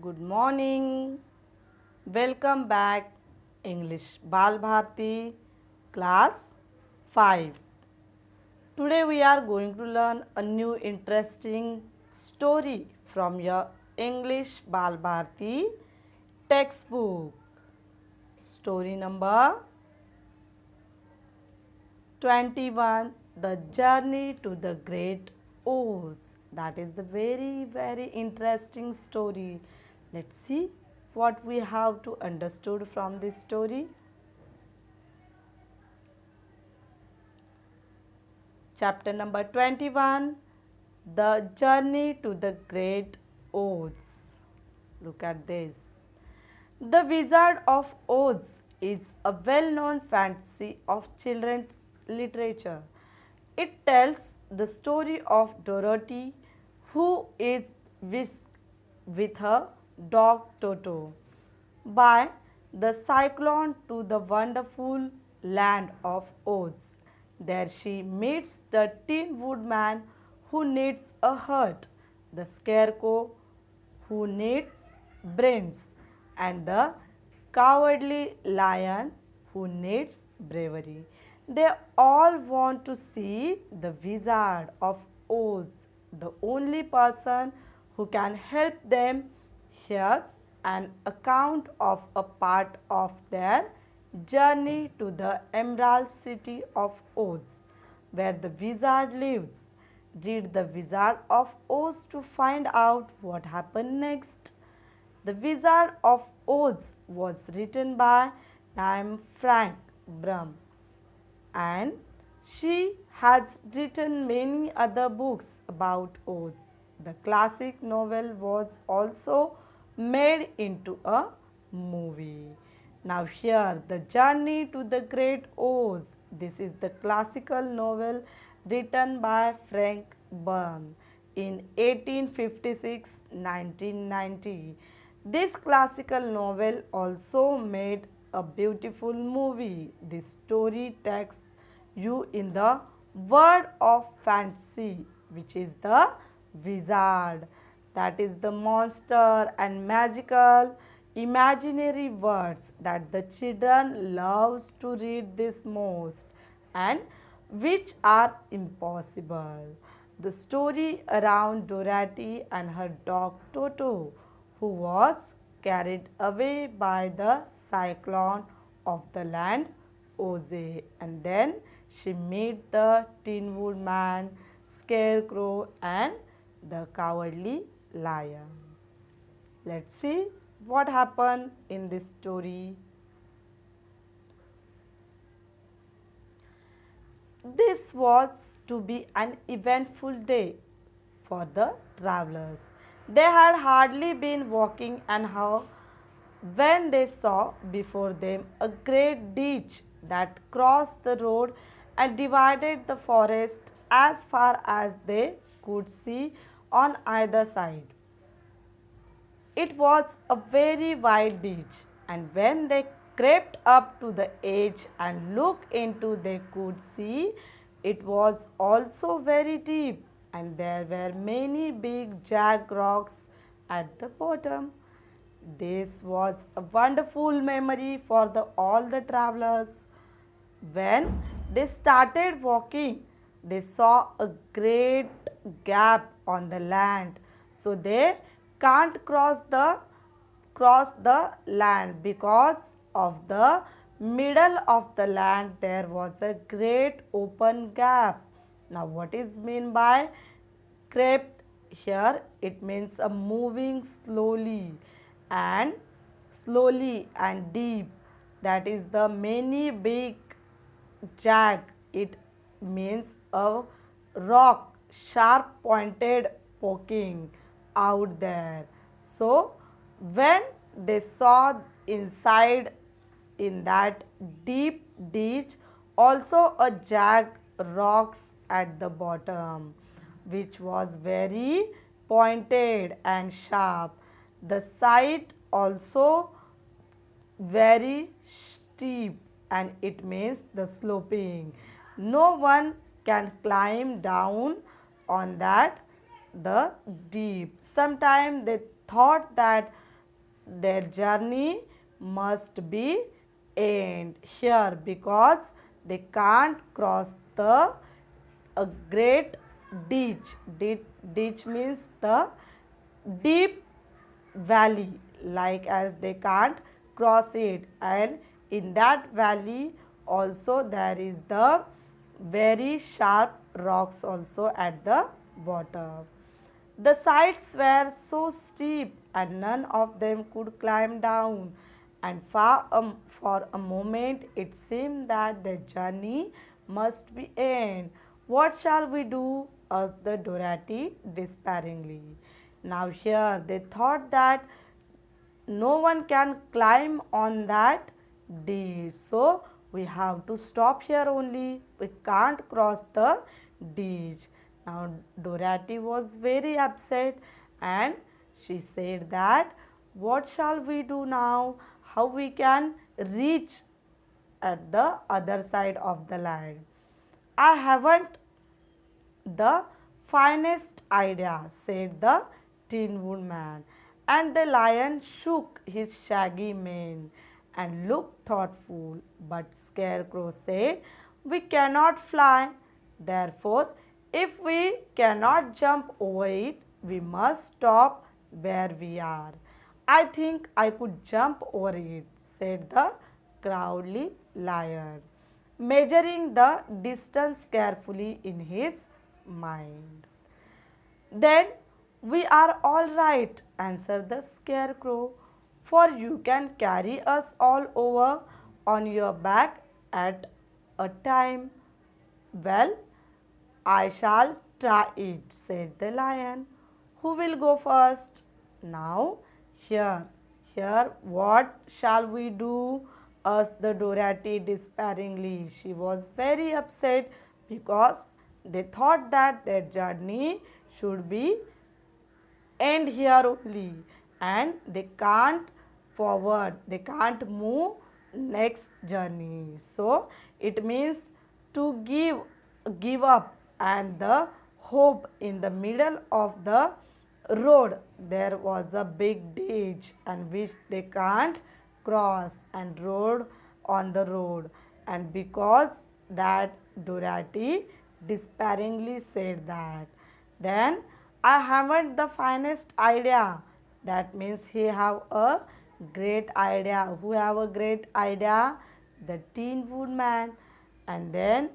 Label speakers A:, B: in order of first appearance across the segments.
A: Good morning. Welcome back English Bal Bharti class 5. Today we are going to learn a new interesting story from your English Bal Bharti textbook. Story number 21, The Journey to the Great Oz. That is the very interesting story. Let's see what we have to understood from this story. Chapter number 21, The Journey to the Great Oz. Look at this. The Wizard of Oz is a well known fantasy of children's literature. It tells the story of Dorothy, who is whisked with her dog Toto by the cyclone to the wonderful land of Oz. There she meets the Tin Woodman who needs a hut, the Scarecrow who needs brains, and the cowardly lion who needs bravery. They all want to see the Wizard of Oz, the only person who can help them. Here's an account of a part of their journey to the Emerald City of Oz, where the wizard lives. Read the Wizard of Oz to find out what happened next. The Wizard of Oz was written by Naim Frank Brum, and she has written many other books about Oz. The classic novel was also made into a movie. Now, here, The Journey to the Great Oz. This is the classical novel written by Frank Byrne in 1856-1990. This classical novel also made a beautiful movie. This story takes you in the world of fantasy, which is the wizard. That is the monster and magical imaginary words that the children loves to read this most, and which are impossible. The story around Dorothy and her dog Toto, who was carried away by the cyclone of the land Oz, and then she met the Tin Woodman, Scarecrow, and the cowardly lion. Let's see what happened in this story. This was to be an eventful day for the travelers. They had hardly been walking an hour when they saw before them a great ditch that crossed the road and divided the forest as far as they could see on either side. It was a very wide ditch, and when they crept up to the edge and looked into, they could see it was also very deep, and there were many big jagged rocks at the bottom. This was a wonderful memory for all the travelers. When they started walking, they saw a great gap on the land, so they can't cross the land because of the middle of the land there was a great open gap. Now, what is mean by crept here? It means a moving and slowly and deep. That is the many big jag. It means a rock sharp pointed poking out there. So when they saw inside in that deep ditch also a jagged rocks at the bottom, which was very pointed and sharp. The side also very steep, and it means the sloping. No one can climb down on that the deep. Sometimes they thought that their journey must be end here because they can't cross the a great ditch. Ditch means the deep valley, like as they can't cross it, and in that valley also there is the very sharp rocks also at the bottom. The sides were so steep and none of them could climb down, and for a moment it seemed that the journey must be end. What shall we do? Asked the Dorothy despairingly. Now here they thought that no one can climb on that ditch, so we have to stop here only. We can't cross the ditch. Now Dorothy was very upset and she said that what shall we do now? How we can reach at the other side of the land? I haven't the finest idea, said the Tin Woodman. And the lion shook his shaggy mane and looked thoughtful. But Scarecrow said, we cannot fly. Therefore, if we cannot jump over it, we must stop where we are. I think I could jump over it, said the cowardly lion, measuring the distance carefully in his mind. Then we are all right, answered the scarecrow, for you can carry us all over on your back at a time. Well, I shall try it, said the lion. Who will go first? Now, here, what shall we do? Asked the Dorothy despairingly. She was very upset because they thought that their journey should be end here only, and they can't forward, they can't move next journey. So it means to give up, and the hope in the middle of the road there was a big ditch and which they can't cross and rode on the road, and because that Dorothy despairingly said that, then I haven't the finest idea. That means he have a great idea. Who have a great idea? The Tin Woodman. And then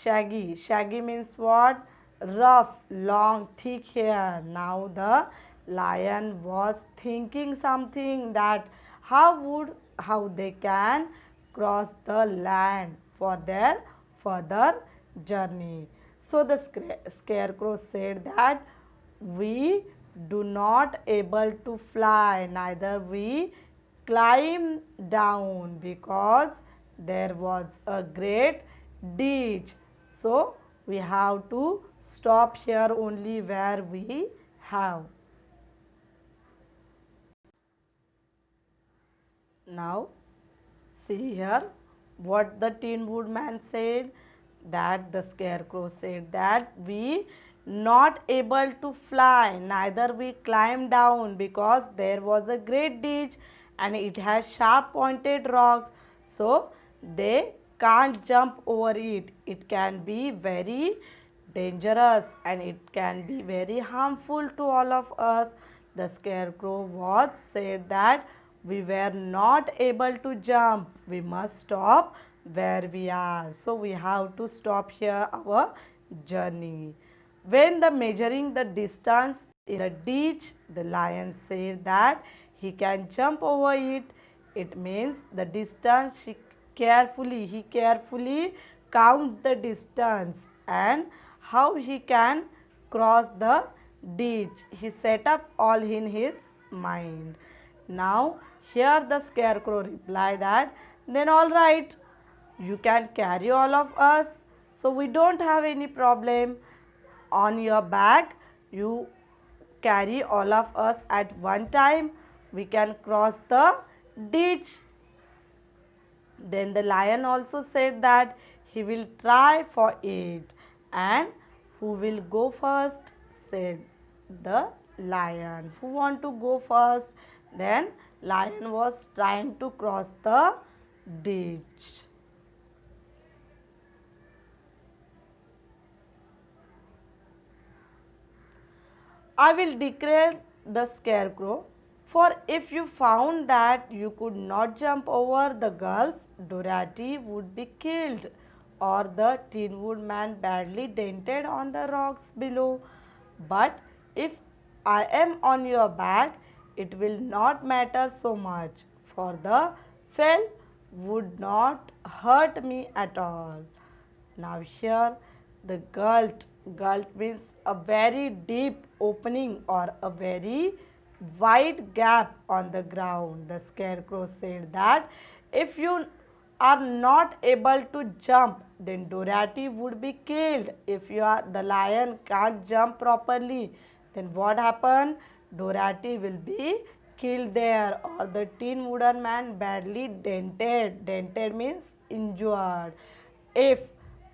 A: Shaggy. Shaggy means what? Rough, long, thick hair. Now the lion was thinking something that how they can cross the land for their further journey. So the scarecrow said that we do not able to fly, neither we climb down because there was a great ditch. So we have to stop here only where we have. Now see here what the Tin Woodman said, that the scarecrow said that we not able to fly, neither we climb down because there was a great ditch and it has sharp pointed rock, so they can't jump over it. It can be very dangerous and it can be very harmful to all of us. The scarecrow was said that we were not able to jump, we must stop where we are, so we have to stop here our journey. When the measuring the distance in the ditch, the lion said that he can jump over it. It means the distance he carefully count the distance and how he can cross the ditch. He set up all in his mind. Now here the scarecrow replied that, then all right, you can carry all of us, so we don't have any problem. On your back you carry all of us at one time, we can cross the ditch. Then the lion also said that he will try for it. And who will go first? Said the lion. Who want to go first? Then lion was trying to cross the ditch. I will declare the scarecrow, for if you found that you could not jump over the gulf, Dorothy would be killed, or the Tin Woodman badly dented on the rocks below. But if I am on your back, it will not matter so much, for the fell would not hurt me at all. Now here the gulf means a very deep opening or a very wide gap on the ground. The scarecrow said that if you are not able to jump, then Dorothy would be killed. If you are the lion can't jump properly, then what happen? Dorothy will be killed there, or the Tin Wooden Man badly dented. Dented means injured. If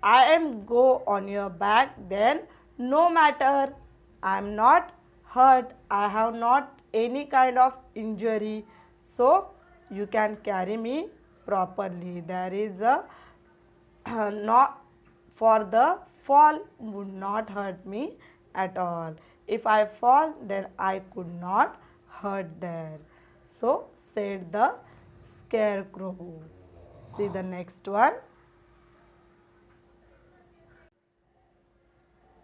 A: I am go on your back, then no matter, I am not hurt, I have not any kind of injury, so you can carry me properly. There is a not, for the fall would not hurt me at all. If I fall, then I could not hurt there. So said the scarecrow. See the next one.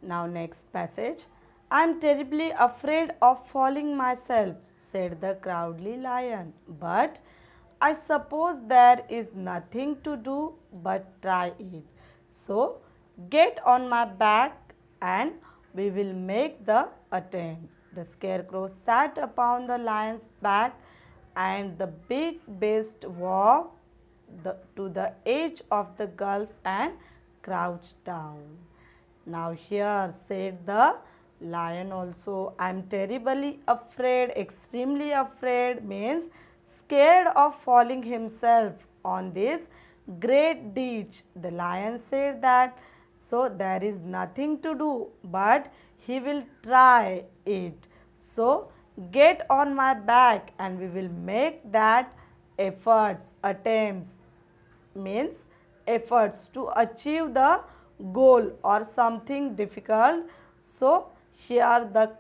A: Now, next passage. I am terribly afraid of falling myself, said the cowardly lion. But I suppose there is nothing to do but try it. So, get on my back and we will make the attempt. The scarecrow sat upon the lion's back, and the big beast walked to the edge of the gulf and crouched down. Now here said the lion also, I am terribly afraid, extremely afraid means scared of falling himself on this great ditch. The lion said that, so there is nothing to do but he will try it. So get on my back and we will make that efforts, attempts means efforts to achieve the goal or something difficult. So here the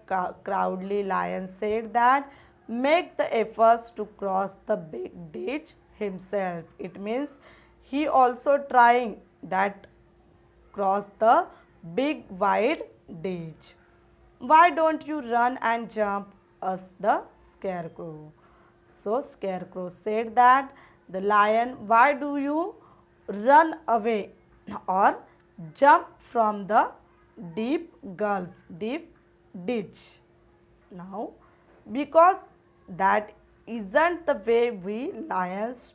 A: cowardly lion said that make the efforts to cross the big ditch himself. It means he also trying that cross the big wide ditch. Why don't you run and jump? Asked the scarecrow. So scarecrow said that the lion, why do you run away or jump from the deep gulf, deep ditch? Now, because that isn't the way we lions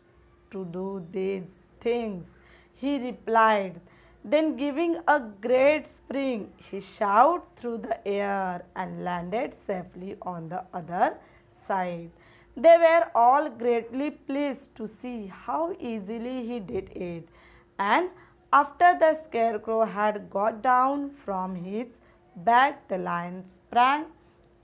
A: to do these things, he replied. Then, giving a great spring, he shot through the air and landed safely on the other side. They were all greatly pleased to see how easily he did it. And after the scarecrow had got down from his back, the lion sprang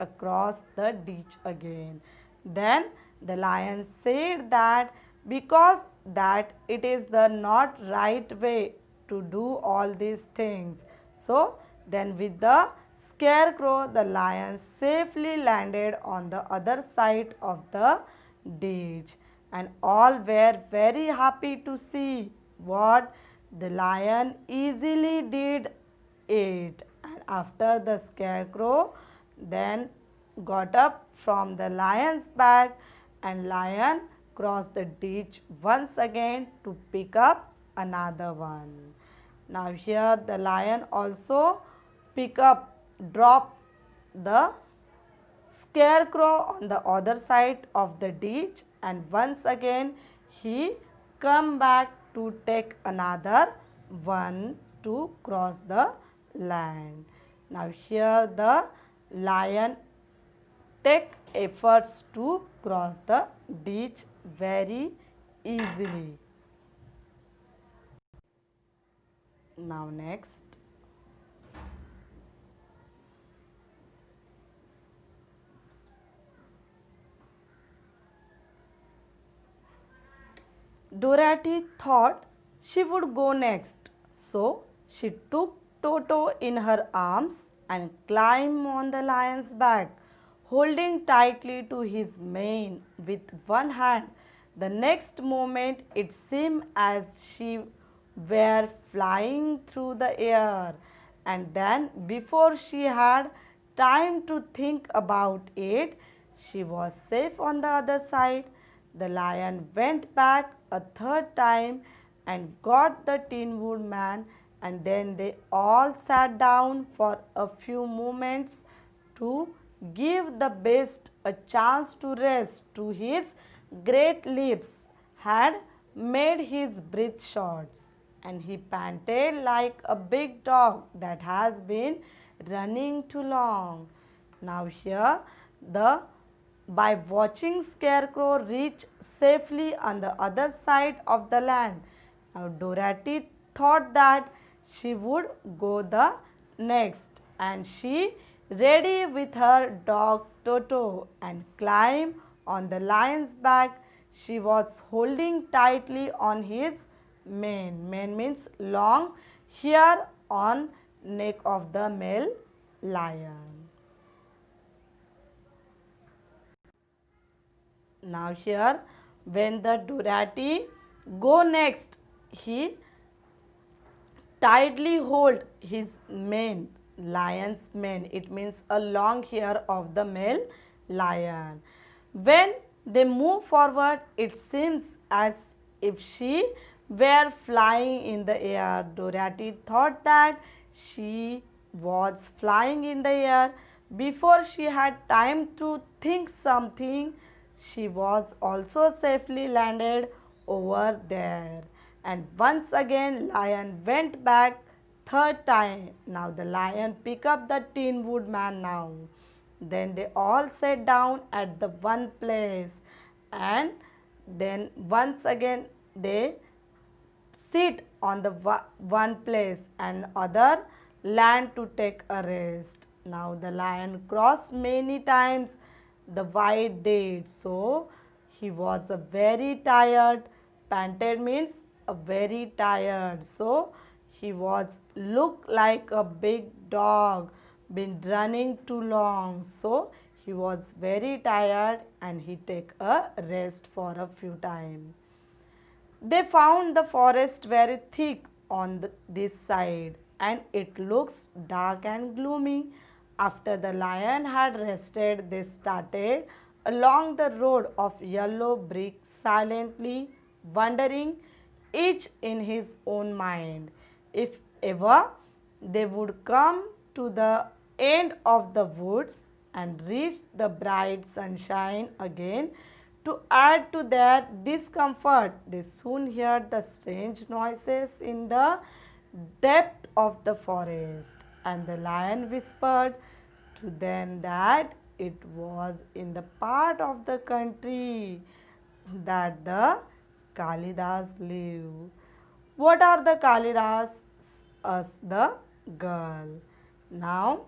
A: across the ditch again. Then the lion said that because that it is the not right way to do all these things. So then with the scarecrow, the lion safely landed on the other side of the ditch, and all were very happy to see what the lion easily did it. And after the scarecrow then got up from the lion's back, and lion crossed the ditch once again to pick up another one. Now here the lion also pick up, drop the scarecrow on the other side of the ditch, and once again he come back to take another one to cross the land. Now here the lion take efforts to cross the ditch very easily. Now next. Dorothy thought she would go next, so she took Toto in her arms and climbed on the lion's back, holding tightly to his mane with one hand. The next moment it seemed as she were flying through the air, and then before she had time to think about it, she was safe on the other side. The lion went back a third time and got the Tin Woodman, and then they all sat down for a few moments to give the beast a chance to rest. To his great lips had made his breath short, and he panted like a big dog that has been running too long. Now here the by watching Scarecrow reach safely on the other side of the land. Now Dorothy thought that she would go the next, and she ready with her dog Toto and climb on the lion's back. She was holding tightly on his mane. Mane means long hair on neck of the male lion. Now here when the Dorothy go next, he tightly hold his mane, lion's mane. It means a long hair of the male lion. When they move forward, it seems as if she were flying in the air. Dorothy thought that she was flying in the air. Before she had time to think something, she was also safely landed over there. And once again lion went back third time. Now the lion picked up the Tin Woodman now. Then they all sat down at the one place, and then once again they sit on the one place and other land to take a rest. Now the lion crossed many times the white date, so he was a very tired. Panted means a very tired, so he was look like a big dog been running too long, so he was very tired and he take a rest for a few time. They found the forest very thick on this side, and it looks dark and gloomy. After the lion had rested, they started along the road of yellow brick silently, wondering each in his own mind if ever they would come to the end of the woods and reach the bright sunshine again. To add to their discomfort, they soon heard the strange noises in the depth of the forest, and the lion whispered to them that it was in the part of the country that the Kalidas live. What are the Kalidas? Asked the girl. Now,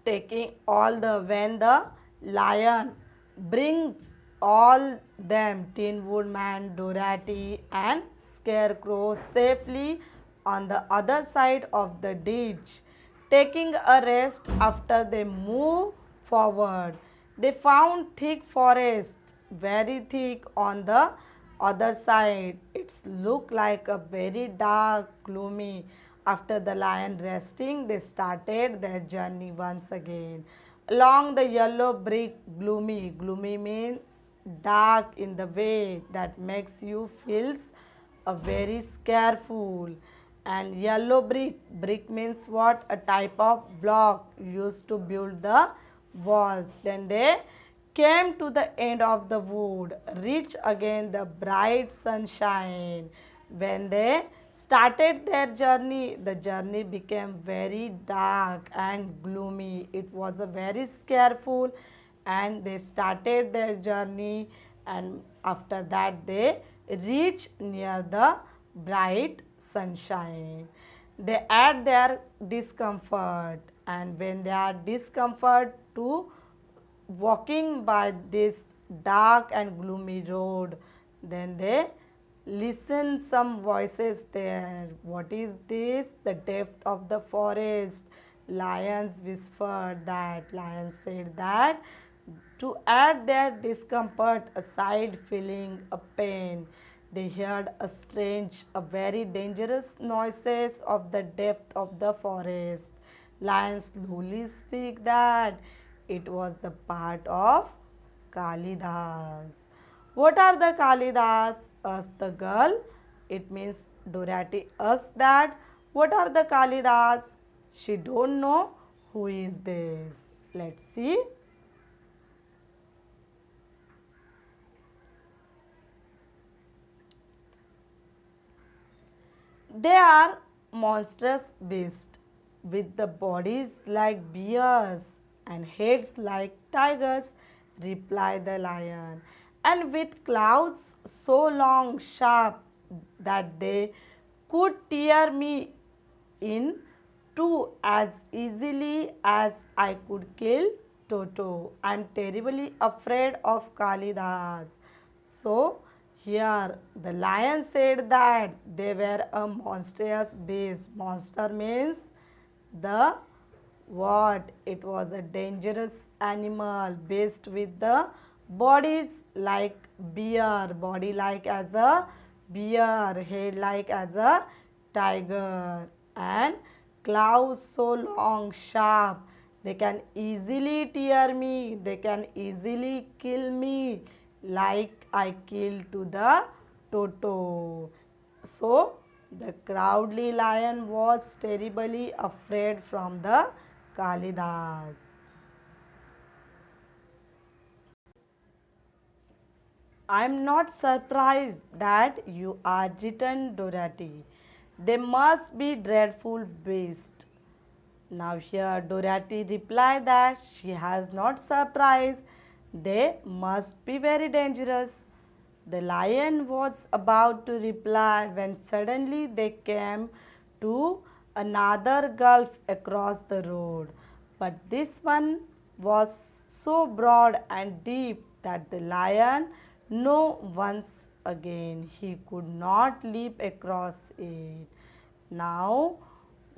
A: taking all the when the lion brings all them Tin Woodman, Dorothy and Scarecrow safely on the other side of the ditch, taking a rest after they move forward. They found thick forest, very thick on the other side. It's look like a very dark, gloomy. After the lion resting, they started their journey once again. Along the yellow brick, gloomy. Gloomy means dark in the way that makes you feels a very scareful. And yellow brick, brick means what? A type of block used to build the walls. Then they came to the end of the wood, reached again the bright sunshine. When they started their journey, the journey became very dark and gloomy. It was a very scareful, and they started their journey, and after that they reached near the bright sunshine. They add their discomfort, and when they are discomfort to walking by this dark and gloomy road, Then they listen some voices there. What is this? The depth of the forest. Lions whispered that. Lions said that to add their discomfort aside feeling a pain. They heard a strange, a very dangerous noises of the depth of the forest. Lions slowly speak that it was the part of Kalidas. What are the Kalidas? Asked the girl. It means Dorothy asked that. What are the Kalidas? She don't know who is this. Let's see. They are monstrous beasts with the bodies like bears and heads like tigers, replied the lion, and with claws so long, sharp, that they could tear me in two as easily as I could kill Toto. I am terribly afraid of Kalidas. So, here the lion said that they were a monstrous beast. Monster means the what? It was a dangerous animal beast with the bodies like bear, body like as a bear, head like as a tiger, and claws so long, sharp. They can easily tear me, they can easily kill me, like I killed to the Toto. So, the cowardly lion was terribly afraid from the Kalidas. I am not surprised that you are written, Dorothy. They must be dreadful beasts. Now here Dorothy replied that she has not surprised. They must be very dangerous. The lion was about to reply when suddenly they came to another gulf across the road. But this one was so broad and deep that the lion knew once again he could not leap across it. Now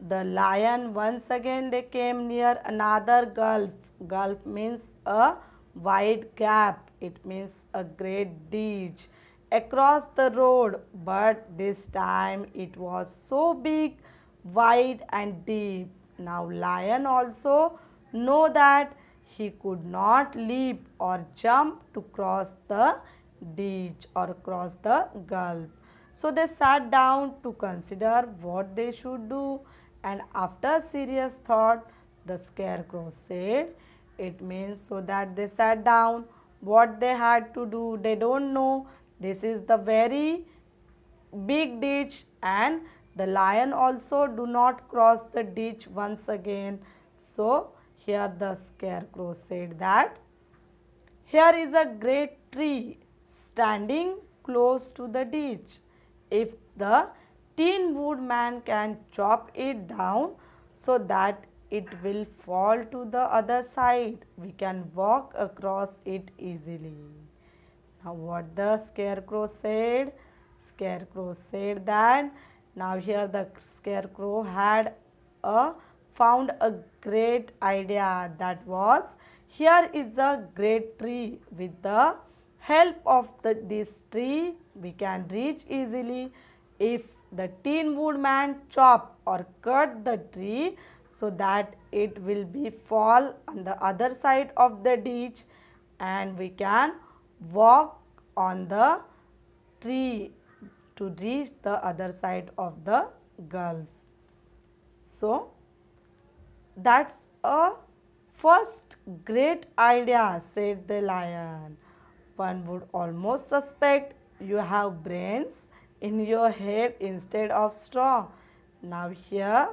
A: the lion once again they came near another gulf. Gulf means a wide gap. It means a great ditch across the road. But this time it was so big, wide and deep. Now lion also know that he could not leap or jump to cross the ditch or cross the gulf. So they sat down to consider what they should do, and after serious thought, the scarecrow said, it means so that they sat down what they had to do. They don't know this is the very big ditch, and the lion also do not cross the ditch once again. So here the scarecrow said that here is a great tree standing close to the ditch. If the Tin Woodman can chop it down so that it will fall to the other side, we can walk across it easily. Now, what the scarecrow said? Scarecrow said that now here the scarecrow had a found a great idea, that was here is a great tree. With the help of this tree we can reach easily. If the Tin Woodman chop or cut the tree so that it will be fall on the other side of the ditch, and we can walk on the tree to reach the other side of the gulf. So that's a first great idea, said the lion. One would almost suspect you have brains in your head instead of straw. Now here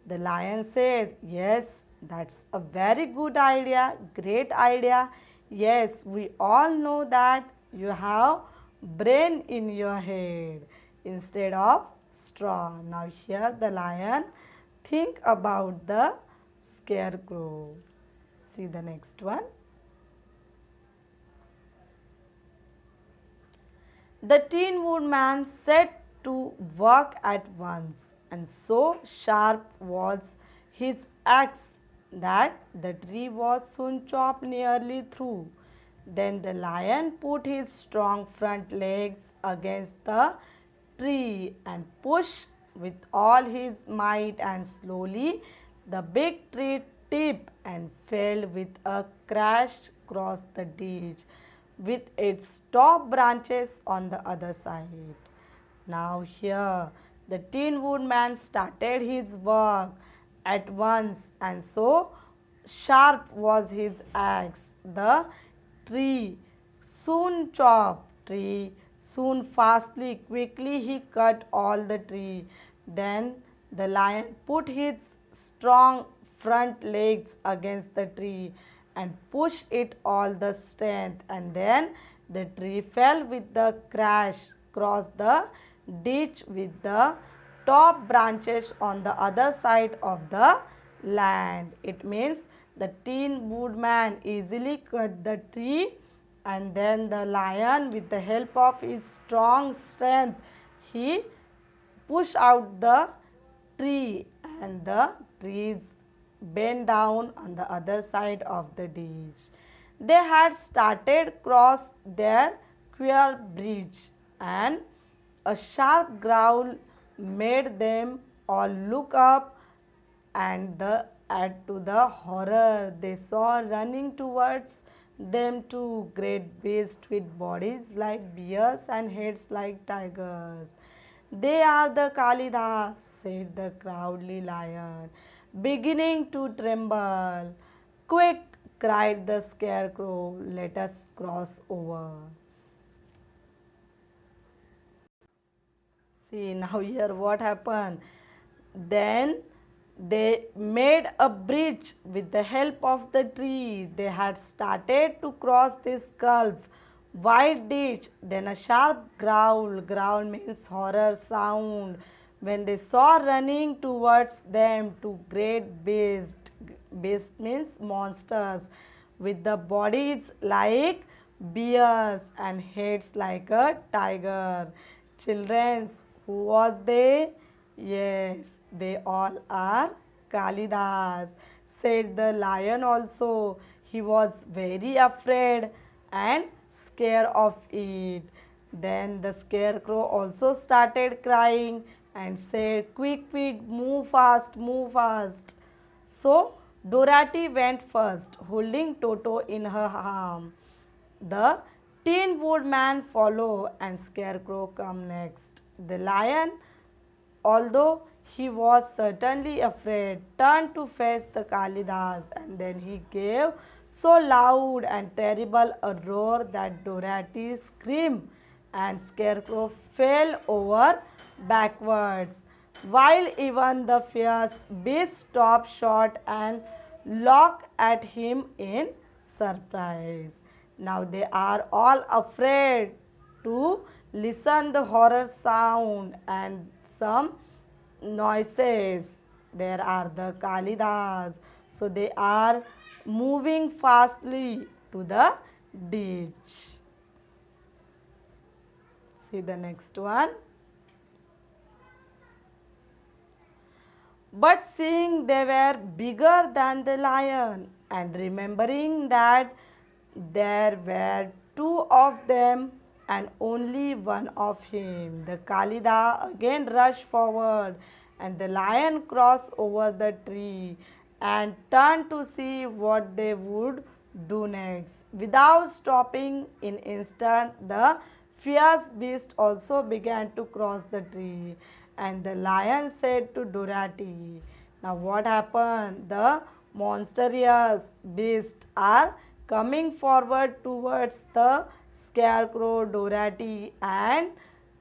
A: the lion said, yes, that's a very good idea, great idea. Yes, we all know that you have brain in your head instead of straw. Now here the lion think about the scarecrow. See the next one. The Tin Woodman set to work at once, and so sharp was his axe that the tree was soon chopped nearly through. Then the lion put his strong front legs against the tree and pushed with all his might, and slowly the big tree tipped and fell with a crash across the ditch with its top branches on the other side. Now here the Tin Woodman started his work at once, and so sharp was his axe. The tree soon chopped, tree soon fastly, quickly he cut all the tree. Then the lion put his strong front legs against the tree and pushed it all the strength, and then the tree fell with the crash across the ditch with the top branches on the other side of the land. It means the Tin Woodman easily cut the tree, and then the lion, with the help of his strong strength, he pushed out the tree, and the trees bent down on the other side of the ditch. They had started cross their queer bridge, and a sharp growl made them all look up, and add to the horror they saw running towards them two great beasts with bodies like bears and heads like tigers. They are the Kalidas, said the cowardly lion, beginning to tremble. Quick, cried the scarecrow, let us cross over. See, now here what happened? Then they made a bridge with the help of the tree. They had started to cross this gulf, wide ditch. Then a sharp growl, growl means horror sound, when they saw running towards them two great beasts. Beast means monsters, with the bodies like bears and heads like a tiger. Children's, who was they? Yes, they all are Kalidas, said the lion also. He was very afraid and scared of it. Then the scarecrow also started crying and said, quick, quick, move fast, move fast. So Dorothy went first, holding Toto in her arm. The Tin Woodman followed, and Scarecrow come next. The lion, although he was certainly afraid, turned to face the Kalidas, and then he gave so loud and terrible a roar that Dorothy screamed and Scarecrow fell over backwards, while even the fierce beast stopped short and looked at him in surprise. Now they are all afraid to listen the horror sound and some noises. There are the Kalidas. So they are moving fastly to the ditch. See the next one. But seeing they were bigger than the lion, and remembering that there were two of them and only one of him, the Kalida again rushed forward, and the lion crossed over the tree and turned to see what they would do next. Without stopping in instant, the fierce beast also began to cross the tree, and the lion said to Dorothy, now what happened? The monstrous beasts are coming forward towards the scarecrow, Dorothy, and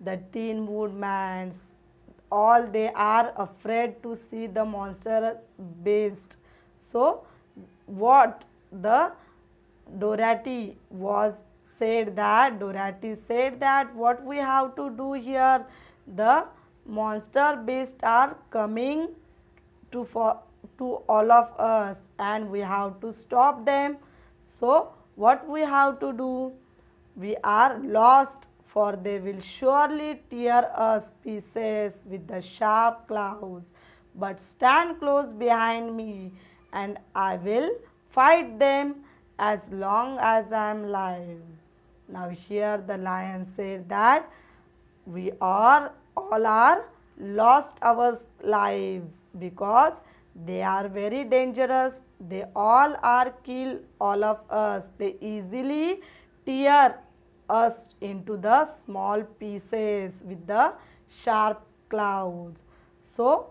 A: the Tin Woodman. All they are afraid to see the monster beast. So what the Dorothy said that what we have to do here, the monster beasts are coming to for to all of us, and we have to stop them. So what we have to do? We are lost for they will surely tear us pieces with the sharp claws. But stand close behind me, and I will fight them as long as I am alive. Now, here the lion said that we are all are lost our lives because they are very dangerous. They all are kill all of us. They easily tear us into the small pieces with the sharp claws. So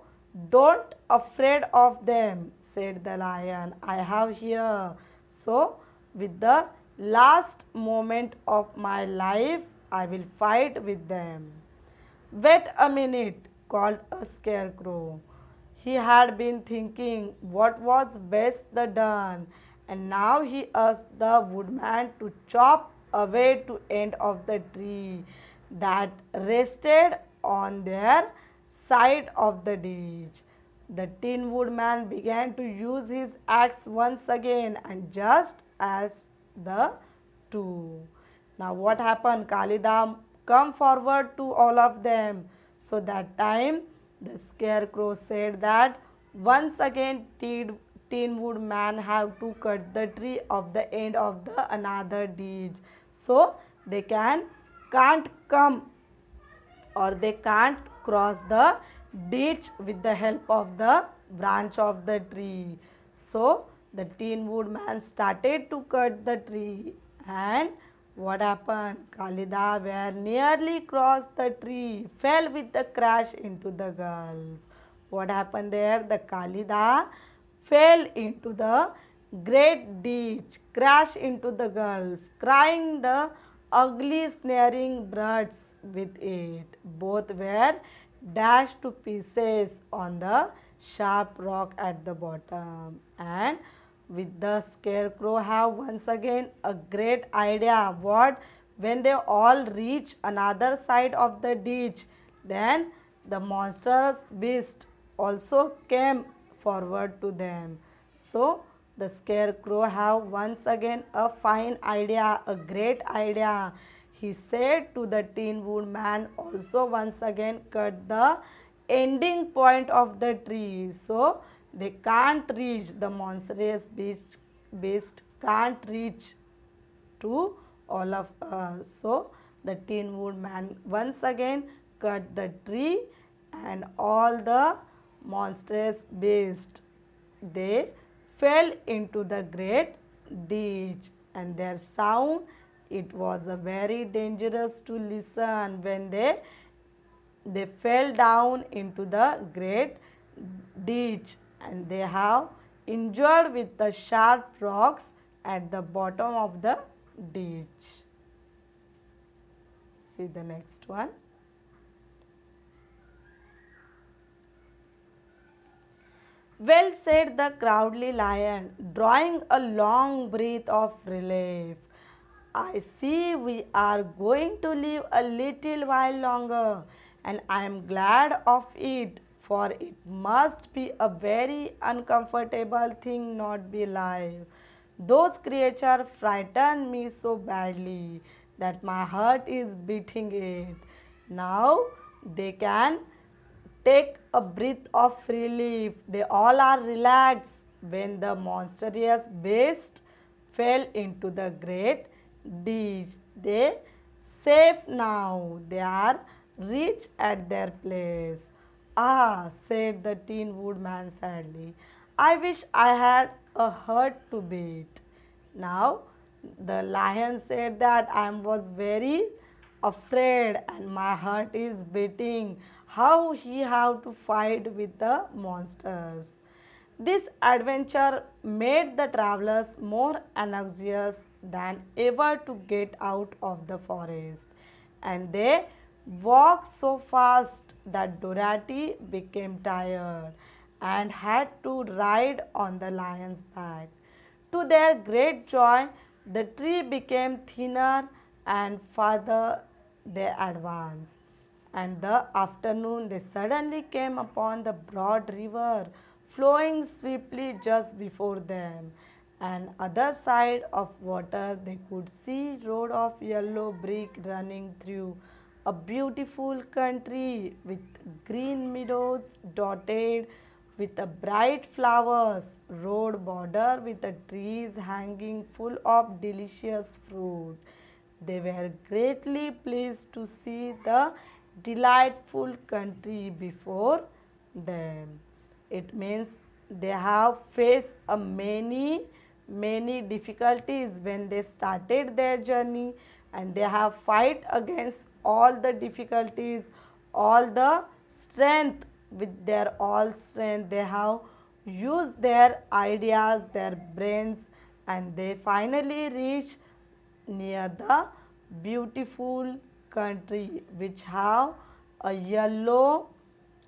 A: don't afraid of them, said the lion. I have here. So with the last moment of my life, I will fight with them. Wait a minute, called a scarecrow. He had been thinking what was best the done, and now he asked the woodman to chop away to end of the tree that rested on their side of the ditch. The Tin Woodman began to use his axe once again, and just as the two. Now what happened? Kalida come forward to all of them. So that time the scarecrow said that once again Tin Woodman have to cut the tree of the end of the another ditch. So they can't come or they can't cross the ditch with the help of the branch of the tree. So the Tin Woodman started to cut the tree, and what happened? Kalida were nearly crossed the tree, fell with a crash into the gulf. What happened there? The Kalida fell into the great ditch, crashed into the gulf, crying the ugly snaring birds with it. Both were dashed to pieces on the sharp rock at the bottom. And with the scarecrow have once again a great idea what when they all reach another side of the ditch, then the monstrous beast also came forward to them. So the scarecrow have once again a fine idea, a great idea. He said to the Tin Woodman also once again cut the ending point of the tree. So they can't reach, the monstrous beast can't reach to all of us. So the Tin Woodman once again cut the tree, and all the monstrous beasts they fell into the great ditch, and their sound it was a very dangerous to listen when they fell down into the great ditch, and they have injured with the sharp rocks at the bottom of the ditch. See the next one. Well, said the Cowardly Lion, drawing a long breath of relief. I see we are going to live a little while longer, and I am glad of it, for it must be a very uncomfortable thing not be alive. Those creatures frighten me so badly that my heart is beating it. Now they can take a breath of relief. They all are relaxed when the monstrous beast fell into the great ditch. They safe now. They are rich at their place. Ah, said the Tin Woodman sadly. I wish I had a heart to beat. Now the lion said that I was very afraid and my heart is beating. How he have to fight with the monsters. This adventure made the travelers more anxious than ever to get out of the forest, and they walked so fast that Dorothy became tired and had to ride on the lion's back. To their great joy, the tree became thinner and farther they advanced. And the afternoon they suddenly came upon the broad river flowing swiftly just before them. and other side of water they could see road of yellow brick running through a beautiful country with green meadows dotted with a bright flowers, road border with the trees hanging full of delicious fruit. They were greatly pleased to see the delightful country before them. It means they have faced a many difficulties when they started their journey, and they have fight against all the difficulties, all the strength. With their all strength they have used their ideas, their brains, and they finally reach near the beautiful country which have a yellow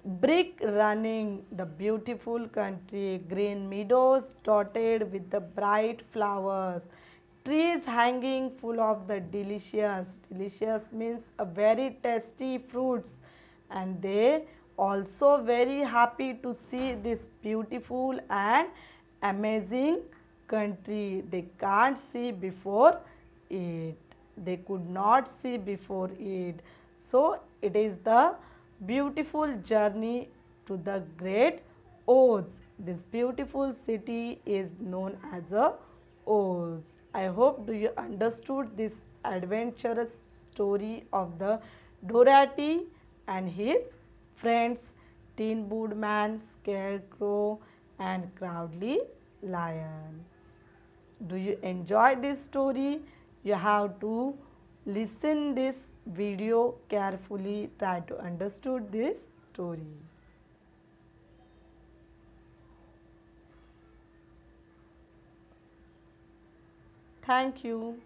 A: brick running, the beautiful country, green meadows dotted with the bright flowers, trees hanging full of the delicious means a very tasty fruits, and they also very happy to see this beautiful and amazing country they can't see before it, they could not see before it. So it is the beautiful journey to the great Oz. This beautiful city is known as a Oz. I hope do you understood this adventurous story of the Dorothy and his friends, Tin Woodman, Scarecrow, and Crowdly Lion. Do you enjoy this story? You have to listen this video carefully, try to understood this story. Thank you.